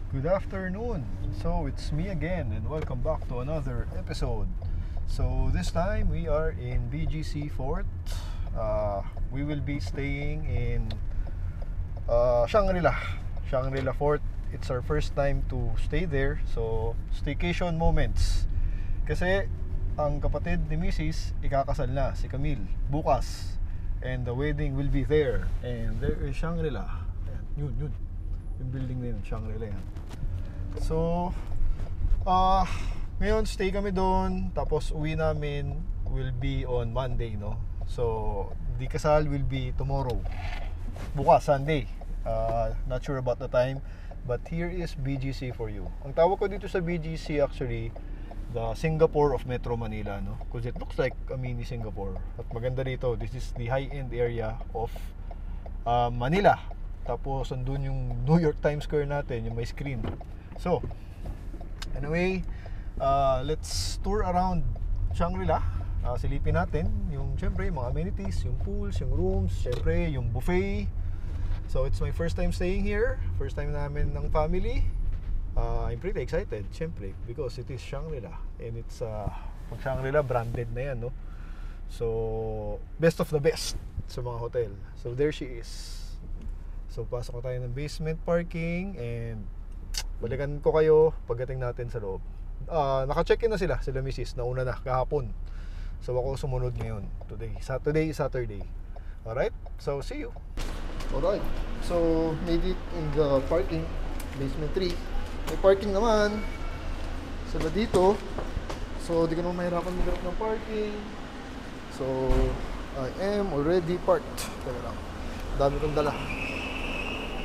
Good afternoon. So it's me again and welcome back to another episode. So this time we are in BGC Fort. We will be staying in Shangri-La Fort. It's our first time to stay there. So staycation moments. Kasi ang kapatid ni Mrs. ikakasal na, si Camille, bukas. And the wedding will be there. And there is Shangri-La. Ayan, yun. Yung building na yun, Shangri-La yan. So, ngayon stay kami doon. Tapos uwi namin will be on Monday, no? So, the kasal will be tomorrow. Bukas, Sunday. Not sure about the time. But here is BGC for you. Ang tawag ko dito sa BGC actually, the Singapore of Metro Manila, no? Because it looks like a mini Singapore. At maganda dito, this is the high-end area of Manila. Tapos andun yung New York Times Square natin, yung may screen. So, anyway, let's tour around Shangri-La. Silipin natin yung, syempre, yung mga amenities, yung pools, yung rooms, syempre, yung buffet. So, it's my first time staying here. First time namin ng family. I'm pretty excited, syempre, because it is Shangri-La. And it's, Shangri-La branded na yan, no? So, best of the best sa mga hotel. So, there she is. So, pasok tayo ng basement parking and balikan ko kayo pagdating natin sa loob. Naka-check-in na sila Mrs. Nauna na, kahapon. So, ako sumunod ngayon. Today is Saturday. Alright? So, see you! Alright. So, made it in the parking. Basement 3. May parking naman. Sila dito. So, di ka naman mahirapan mag-grab ng parking. So, I am already parked. Teka lang. Dami kong dala.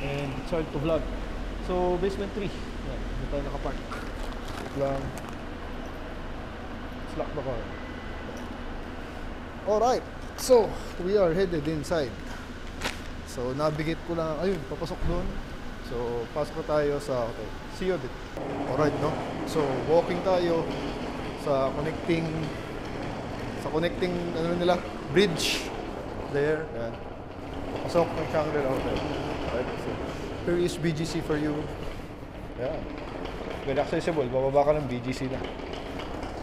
And it's hard to vlog. So, basement 3. Yan, dito tayo nakapark. Wait lang. Let's lock the car. Alright. So, we are headed inside. So, navigate ko lang. Ayun, papasok doon. So, pasok na tayo sa hotel. See you dito. Alright, no? So, walking tayo sa connecting ano nila? Bridge. There. Yan. Pasok ng Shangri-La Hotel. Right, so here is BGC for you. Yeah. Very accessible. Bababa ka ng BGC na.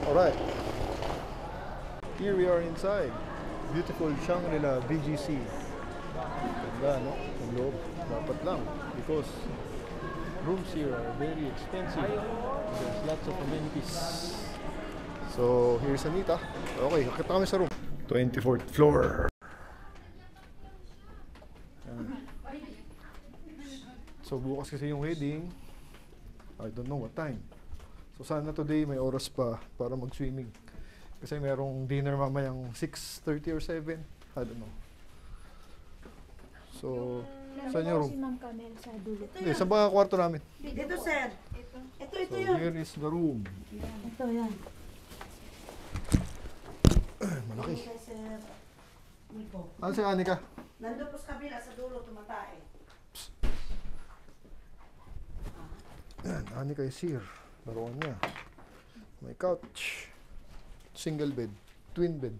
Alright. Here we are inside. Beautiful Shangri-La BGC. Ganda, no? Ang loob. Dapat lang. Because rooms here are very expensive. There's lots of amenities. So, here's Anita. Okay, akit kami sa room. 24th floor. So bukas kasi yung wedding. I don't know what time. So sana today may oras pa para mag-swimming. Kasi merong dinner mamayang 6:30 or 7. I don't know. So, saan yung room? Si Ma'am Camel sa dulo. Hindi, sa mga kwarto namin. Dito, sir. Ito So yun. here is the room. Ito yan. Malaki. Kay Sir Nico. Ano si Anika? Nandun po sa kabila, sa dulo, tumatae. Yan, Anika is here. Laruan niya. May couch. Single bed. Twin bed.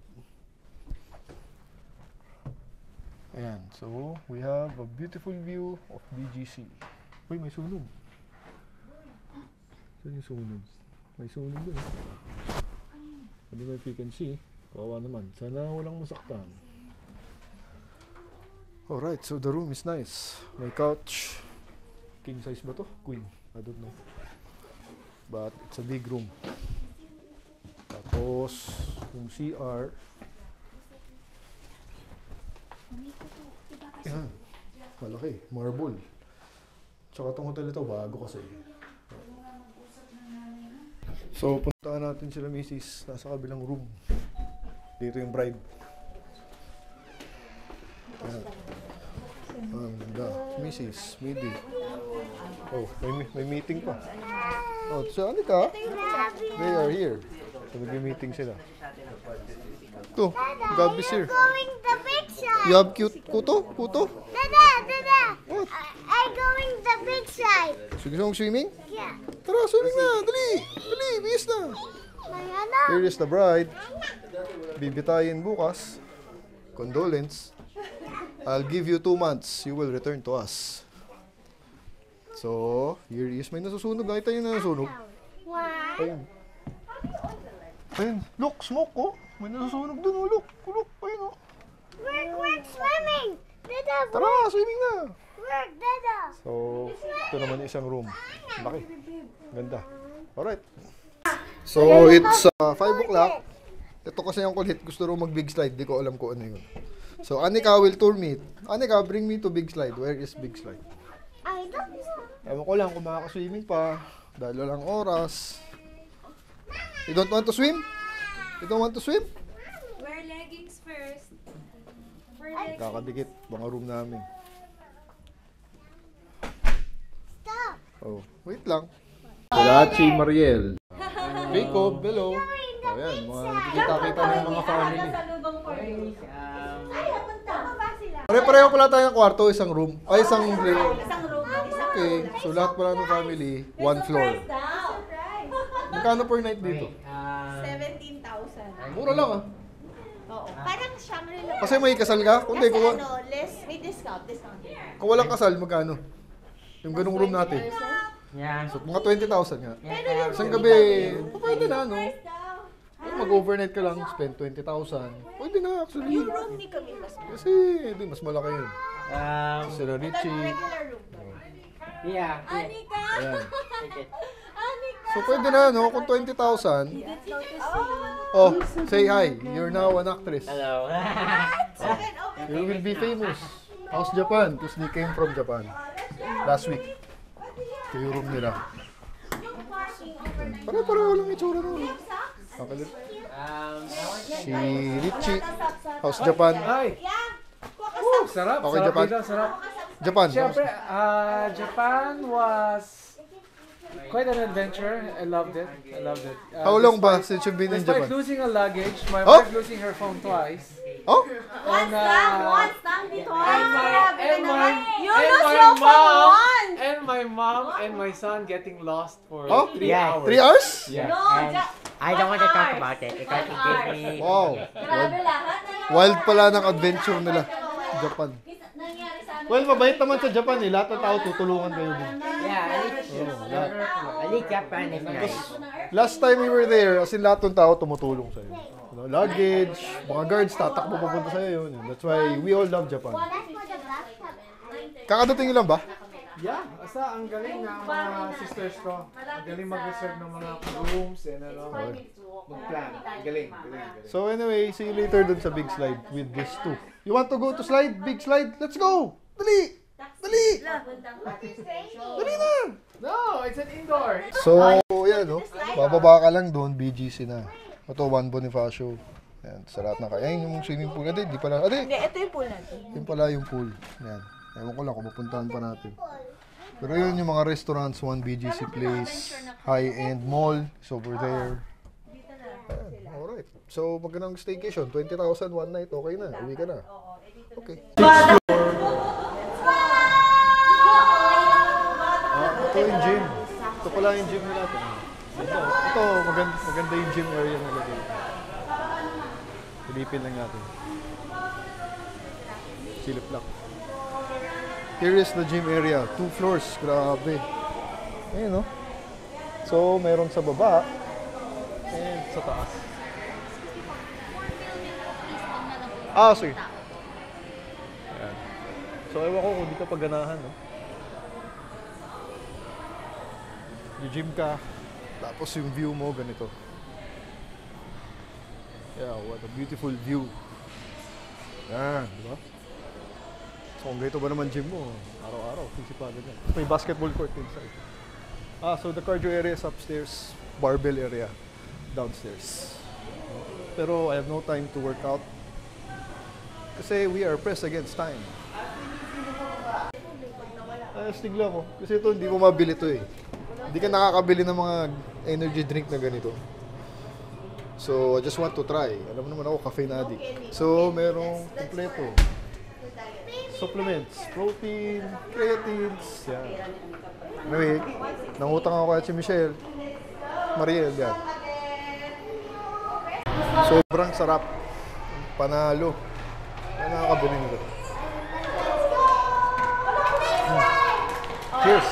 Ayan, so we have a beautiful view of BGC. Uy, may sunog. Saan yung sunog? May sunog dun. I don't know if you can see. Kawawa naman. Sana walang masaktan. Alright, so the room is nice. May couch. King size ba to? Queen. I don't know. But it's a big room. Tapos, yung CR. Yan. Malaki. Marble. Tsaka itong hotel ito, bago kasi. So, puntaan natin sila Mrs. Nasa kabilang room. Dito yung bride. Yan. Ganda. Mrs. Midi. Oh, may meeting pa. Oh, so Anika, they are here. So nag-meeting sila. Ito, Gab is here. Going the big side. You have cute kuto? Kuto? Dada. What? I'm going the big side. Sige mo swimming? Yeah. Tara, swimming na. Dali. Dali, bihis na. Mayana. Here is the bride. Bibitayin bukas. Condolence. I'll give you 2 months. You will return to us. So, here is, may nasusunog. Nakita niyo na nasusunog? What? Ayun. Ayun. Look, smoke, oh. May nasusunog dun, oh. Look, look. Ayun, oh. We're swimming. Dada, Tara, swimming na. we're Dada. So, ito naman isang room. Laki. Ganda. Alright. So, it's 5 o'clock. Ito kasi yung kulit. Gusto rin mag-big slide. Di ko alam kung ano yun. So, Anika will tour me. Anika, bring me to big slide. Where is big slide? I don't know. Ewan ko lang kung makaka-swimming pa. Dahil walang oras. You don't want to swim? You don't want to swim? Wear leggings first. Wear leggings. Kakadikit. Mga room namin. Stop. Oh, wait lang. Kalachi Mariel. Jacob, hello. O yan, mga nakikita-kita ng mga family. Pare-pareho pala tayo ng kwarto, isang room. Ay, isang room. Okay, so lahat pala ng family, one floor. Magkano per night dito? 17,000. Mura lang ah. Oo. Parang Shangri-La. Kasi may kasal ka? Kundi, Kasi kung, ano, less, may discount. kung walang kasal, magkano? Yung ganung room natin. Yeah. So, mga 20,000 nga. Yeah. Isang gabi, pwede na, no? Mag-overnight ka lang, spend 20,000. Pwede na, actually. Yung room ni kami mas Kasi, di, mas malaki yun. Sila Richie. regular room. Yeah. Anika! Ayan. Anika! So, pwede na, no? Kung 20,000. Oh, say hi. You're now an actress. Hello. Open, open. You will be famous. How's Japan? Because they came from Japan. Last week. Ito yung room nila. Pare-pareho lang itsura nun. Okay. Si Richie. How's Japan? Hi! Sarap, Okay, sarap Japan. dito, sarap. Japan. Siyempre, Japan was quite an adventure. I loved it. How long ba since you've been in Despite Japan? losing a luggage, my Oh? wife losing her phone twice. Oh? And, and my mom and my son getting lost for Oh? 3 Yeah. hours. 3 hours? Yeah. And I don't want to talk about it because it gives me. Wow. Wild pala ng adventure nila. Japan. Well, mabait naman sa Japan eh. Lahat ng tao tutulungan kayo din. Yeah, at least Japan is nice. Last time we were there, as in lahat ng tao tumutulong sa'yo. You know, luggage, mga guards, tatakbo papunta sa'yo yun. That's why we all love Japan. Kakadating nyo lang ba? Yeah, asa ang galing ng mga sisters ko. Ang galing mag-reserve ng mga rooms and ano, mag-plan. Galing. So anyway, see you later dun sa big slide with these two. You want to go to slide? Big slide? Let's go! Dali! Dali! Dali na! No, it's an indoor. So, yan no. Bababa ka lang doon, BGC na. Ito, Juan Bonifacio. Yan, sa lahat na kaya. Yan yung swimming pool. Adi, di pala. Adi! Hindi, ito yung pool natin. Yun pala yung pool. Yan. Ewan ko lang kung mapuntahan pa natin. Pero yun yung mga restaurants, one BGC place, high-end mall is over there. Ayan, alright. So, magandang staycation. 20,000 one night, okay na. Uwi ka na. Okay. Ito yung gym. Ito pala yung gym nila. Ito, maganda yung gym area nila dito. Pilipin lang natin. Silip lang. Here is the gym area. 2 floors. Grabe. Ayun, no? So, meron sa baba and sa taas. Ah, sige. Ayan. So, ewan ko kung di ka pagganahan, no? Gym ka. Tapos yung view mo, ganito. Yeah, what a beautiful view. Yan, di ba? So kung ganito ba naman gym mo, araw-araw, sisipagan yan. May basketball court inside. Ah, so the cardio area is upstairs, barbell area downstairs. Pero I have no time to work out kasi we are pressed against time. Astig lang ako. Kasi ito, hindi mo mabili ito eh. Hindi ka nakakabili ng mga energy drink na ganito. So, I just want to try. Alam mo naman ako, caffeine addict. So, merong kompleto. Supplements, protein, creatines, yan. Anyway, nangutang ako kay si Michelle. Mariel, yan. Sobrang sarap. Panalo. Kaya nakakabili nito. Cheers!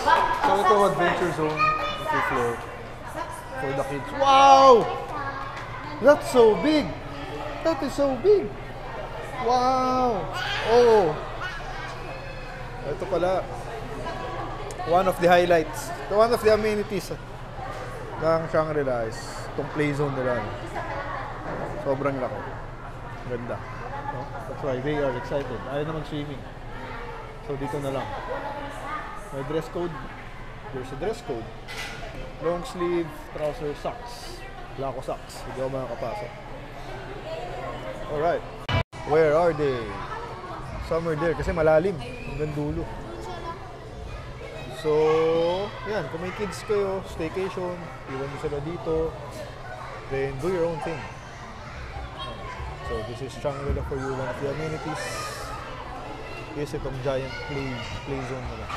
So ito adventure zone, ito floor for the kids. Wow! That's so big! That is so big! Wow! Oh! Ito pala, one of the highlights, one of the amenities ng Shangri-La is itong play zone nila. Sobrang laki. Ganda. No? That's why they are excited. Ayaw naman swimming. So dito na lang. May dress code. There's a dress code. Long sleeve, trouser, socks. Wala ko socks. Hindi ako makakapasok. Alright. Where are they? Somewhere there kasi malalim. Hanggang dulo. So, yan. Kung may kids kayo, staycation, iwan nyo sila dito, then do your own thing. So, this is Shangri-La for you. One of the amenities is itong giant play zone nila.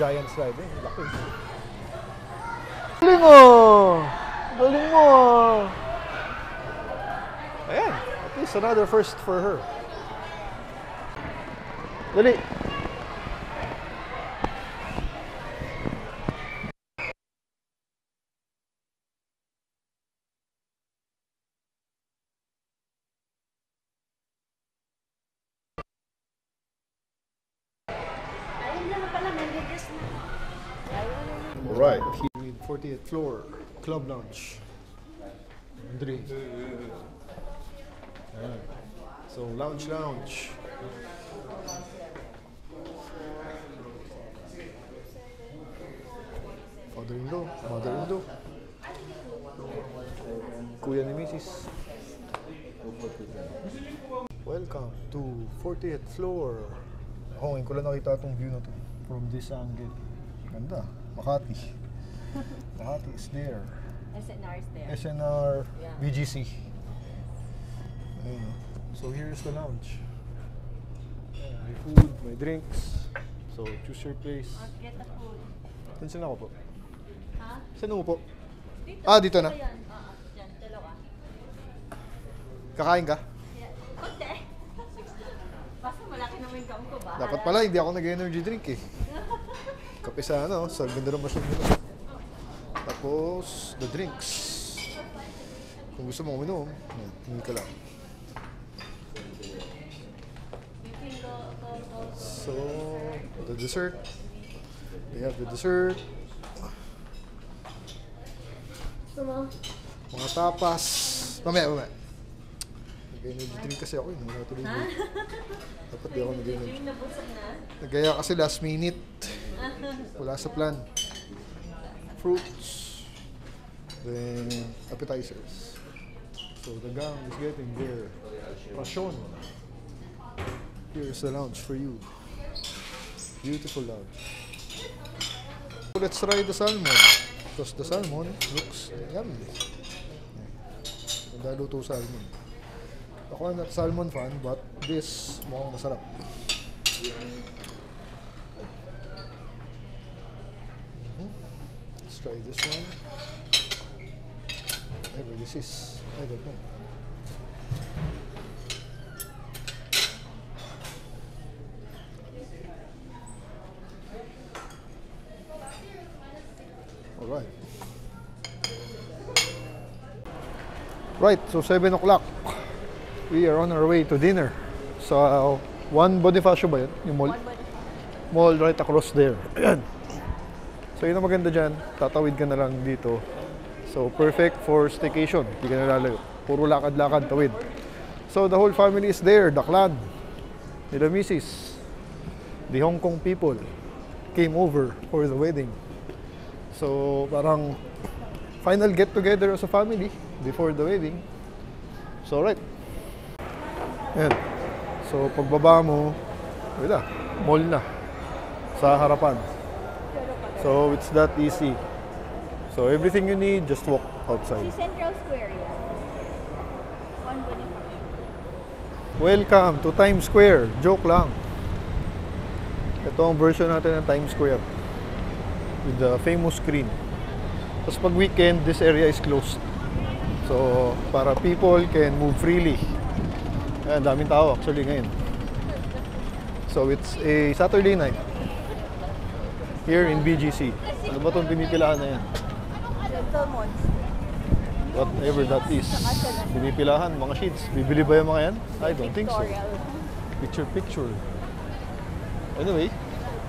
Giant slide. Laki. Galing mo! Galing mo! Ayan. At least another first for her. Dali! Alright, here in 40th floor, club lounge. Drink. Ayan. So, lounge. Father-in-law, mother-in-law. Kuya ni Mrs. Welcome to 40th floor. Oh, ngayon ko lang nakita itong view na to from this angle. Ganda. Makati. Makati is there. SNR is there. SNR, Yeah. BGC. Ayun. So here's the lounge. Ayan, may food, may drinks. So choose your place. Get the food. Saan ako po? Ha? Saan ako po? Dito. Ah, dito na. Ayan. Diyan, dalawa. Kakain ka? Yeah. Konti. Basta malaki naman yung gam ko ba? Dapat pala, hindi ako nag-energy drink eh. Kape sa sa ganda ng machine nila. Tapos, the drinks. Kung gusto mo uminom, hindi ka lang. So, the dessert. They have the dessert. Mga tapas. Mamaya. Nag-energy drink kasi ako. Wala tuloy. Dapat di ako nag-energy. Yung nabusog na. Nagaya kasi last minute. Wala sa plan. Fruits. Then, appetizers. So, the gang is getting their passion. Here's the lounge for you. Beautiful lounge. So, let's try the salmon. Because the salmon looks yummy. Nagdaluto salmon. Ako not salmon fan, but this mukhang masarap. Let's try this one. Whatever this is, I don't know. Alright. Right, so 7 o'clock. We are on our way to dinner. So, 1 Bonifacio ba yun? Yung mall? Mall right across there. Ayan. So, yun ang maganda dyan. Tatawid ka na lang dito. So, perfect for staycation. Hindi ka na lalayo. Puro lakad-lakad, tawid. So, the whole family is there. The clan. The Mrs. The Hong Kong people came over for the wedding. So, parang final get-together as a family before the wedding. So, right. Ayan. So, pagbaba mo, wala, mall na sa harapan. So, it's that easy. So, everything you need, just walk outside. Si Central Square yan. 1 Bonifacio. Welcome to Times Square. Joke lang. Ito ang version natin ng Times Square with the famous screen. Tapos pag weekend, this area is closed. So, para people can move freely. Ayan, daming tao actually ngayon. So, it's a Saturday night here in BGC. Ano ba itong pinipilahan na yan? Whatever that is. Pinipilahan, mga sheets. Bibili ba yung mga yan? I don't think so. Picture. Anyway,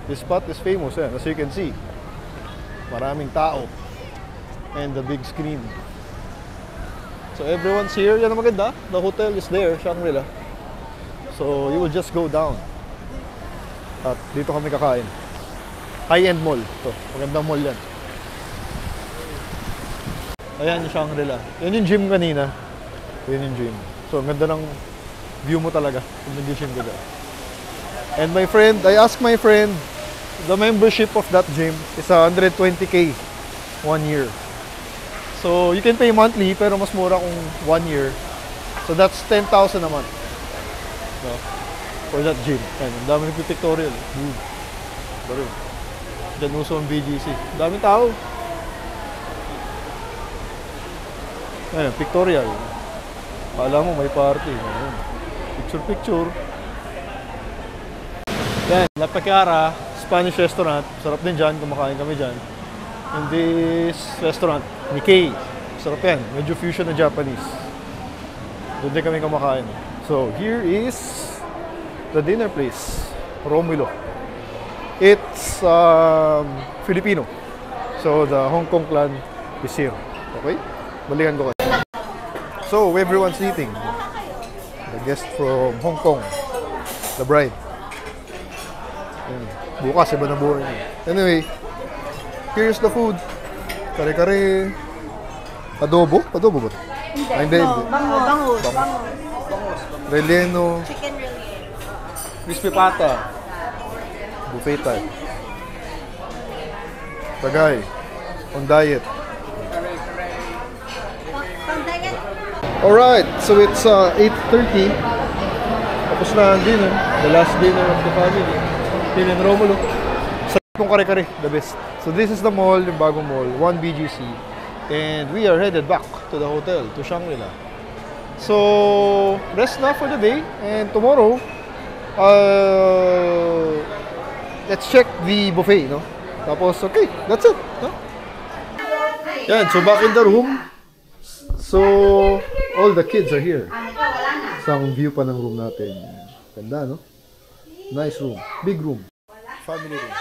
this spot is famous, as you can see. Maraming tao. And the big screen. So everyone's here. Yan ang maganda. The hotel is there, Shangri-La. So you will just go down. At dito kami kakain. High-end mall. Ito, magandang mall yan. Ayan yung Shangri-La. Yan yung gym kanina. Yan yung gym. So ang ganda ng view mo talaga kung nag-gym ka dyan. And my friend, I asked my friend, the membership of that gym is 120k 1 year. So you can pay monthly pero mas mura kung 1 year. So that's 10,000 a month. No? For that gym. Ayan, ang dami nagpipictorial. Baro. Diyan uso ang BGC. Daming tao. Ayan, pictorial. Kala mo may party. Ayan. Picture. Yan, La Pecara, Spanish restaurant. Sarap din dyan, kumakain kami dyan. In this restaurant, Nikkei. Sarap yan, medyo fusion na Japanese. Doon din kami kumakain. So, here is the dinner place, Romulo. It's Filipino. So, the Hong Kong clan is here. Okay? Balikan ko kayo. So, everyone's eating. The guest from Hong Kong. The bride. Ayan. Bukas, iba na buhay niya. Anyway, here's the food. Kare-kare. Adobo? Adobo ba? Hindi. Bangus. Relleno. Chicken relleno. Crispy pata. Buffet type. Tagay. On diet. Alright, so it's 8:30. Tapos na ang dinner. The last dinner of the family. Here in Romulo. Sa itong kare-kare, the best. So this is the mall, yung bagong mall, 1 BGC. And we are headed back to the hotel, to Shangri-La. So, rest na for the day. And tomorrow, let's check the buffet, no? Tapos, okay, that's it, no? Yan, so back in the room. So, all the kids are here. Isang view pa ng room natin. Ganda, no? Nice room. Big room. Family room.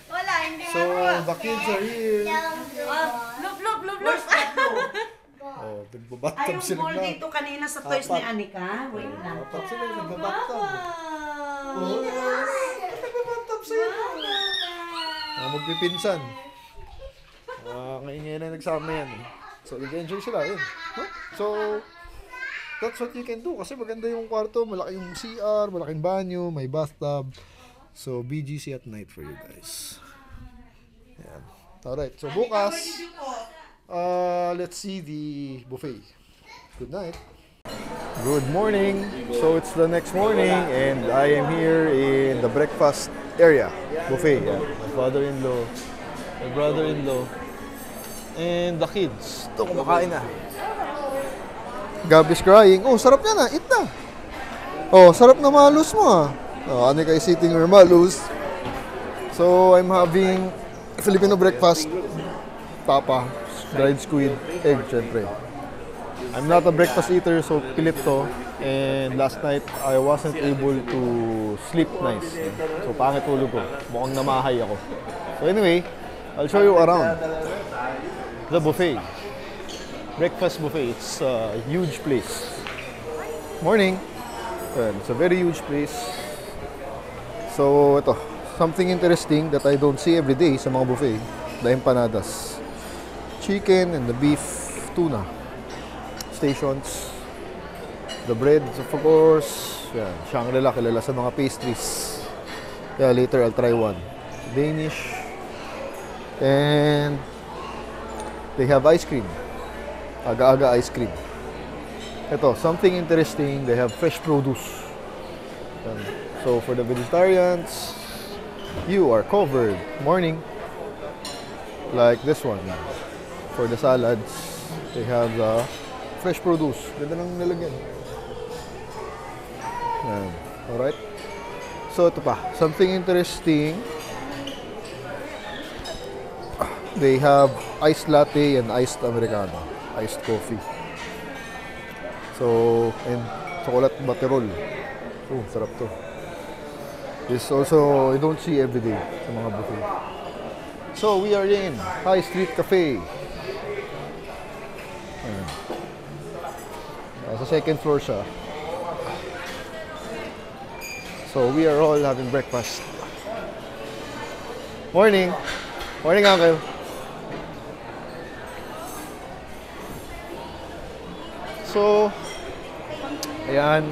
Wala, hindi. So, the kids are here. Loop. Oh, Ay, nagbabathtub yung sila ball na. dito kanina sa toys ni Anika. Wait lang. Apat sila, nagbabathtub. Oh, nagbabathtub sila. Magpipinsan. Ngayon na nagsama yan. So, nag-enjoy sila. Yun. Huh? So, that's what you can do. Kasi maganda yung kwarto. Malaki yung CR, malaking banyo, may bathtub. So, BGC at night for you guys. Yan. Alright. So, bukas, let's see the buffet. Good night. Good morning. So, it's the next morning and I am here in the breakfast area. Buffet. Yeah. My father-in-law, my brother-in-law, and the kids. Ito, kumakain na. Gabby's crying. Oh, sarap yan ah. Eat na. Oh, sarap na malus mo ah. Oh, Anika is eating her malus. So, I'm having Filipino breakfast. Papa, dried squid, egg, syempre. I'm not a breakfast eater, so pilit to. And last night, I wasn't able to sleep nice. So, pangit tulog ko. Mukhang namahay ako. So anyway, I'll show you around the buffet. Breakfast buffet. It's a huge place. Morning. It's a very huge place. So, ito. Something interesting that I don't see every day sa mga buffet. The empanadas. Chicken and the beef tuna. Stations. The breads, of course. Yan. Shangri-La, kilala sa mga pastries. Yeah, later I'll try one. Danish. And they have ice cream. Aga-aga ice cream. Ito, something interesting. They have fresh produce. Yan. So, for the vegetarians, you are covered. Morning. Like this one. For the salads, they have fresh produce. Ganda nang nilagyan. Yan. Alright. So, ito pa. Something interesting. they have iced latte and iced americano, iced coffee. So, and chocolate butterol. Oh, sarap to. This also, you don't see every day sa mga buffet. So, we are in High Street Cafe. Ayan. Sa second floor siya. So, we are all having breakfast. Morning! Morning, Uncle! So, ayan.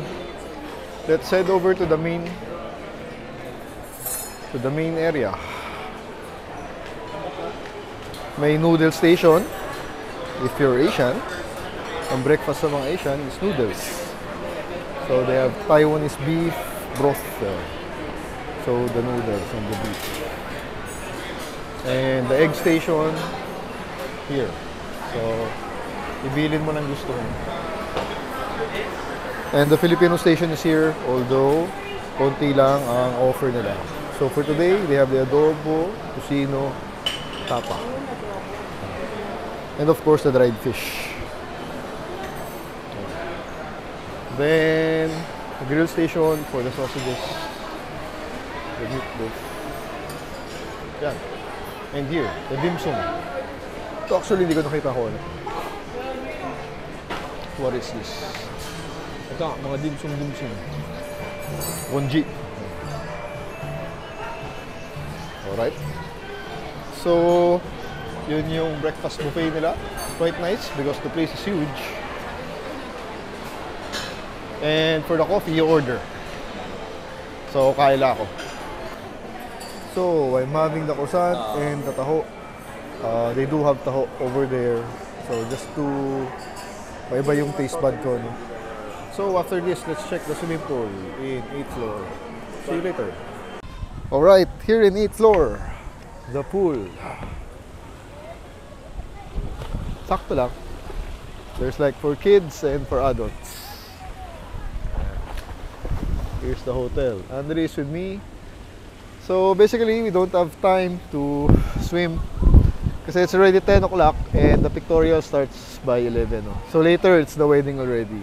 Let's head over to the main area. May noodle station if you're Asian. Ang breakfast sa mga Asian is noodles. So they have Taiwanese beef broth there. So the noodles and the beef. And the egg station here. So ibilin mo ng gusto mo. And the Filipino station is here, although konti lang ang offer nila. So for today, they have the adobo, tocino, tapa. And of course, the dried fish. Then, the grill station for the sausages. The meatloaf. Yan. And here, the dim sum. Ito actually, hindi ko nakita ko ano. What is this? Ito, mga dim sum. Wonji. Alright. So, yun yung breakfast buffet nila. Quite nice because the place is huge. And for the coffee, you order. So, kaila ako. So, I'm having the croissant and the taho. They do have taho over there. So, just to maiba yung taste bud ko. No? So, after this, let's check the swimming pool in 8th floor. See you later. Alright, here in 8th floor, the pool. Sakto lang. There's like for kids and for adults. Here's the hotel. Andre is with me. So basically, we don't have time to swim kasi it's already 10 o'clock and the pictorial starts by 11. No? So later, it's the wedding already.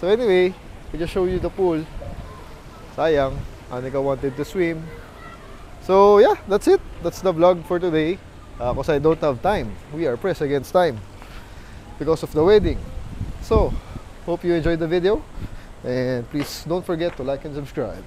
So anyway, we just show you the pool. Sayang, Anika wanted to swim. So yeah, that's it. That's the vlog for today. Because I don't have time. We are pressed against time because of the wedding. So, hope you enjoyed the video. And please don't forget to like and subscribe.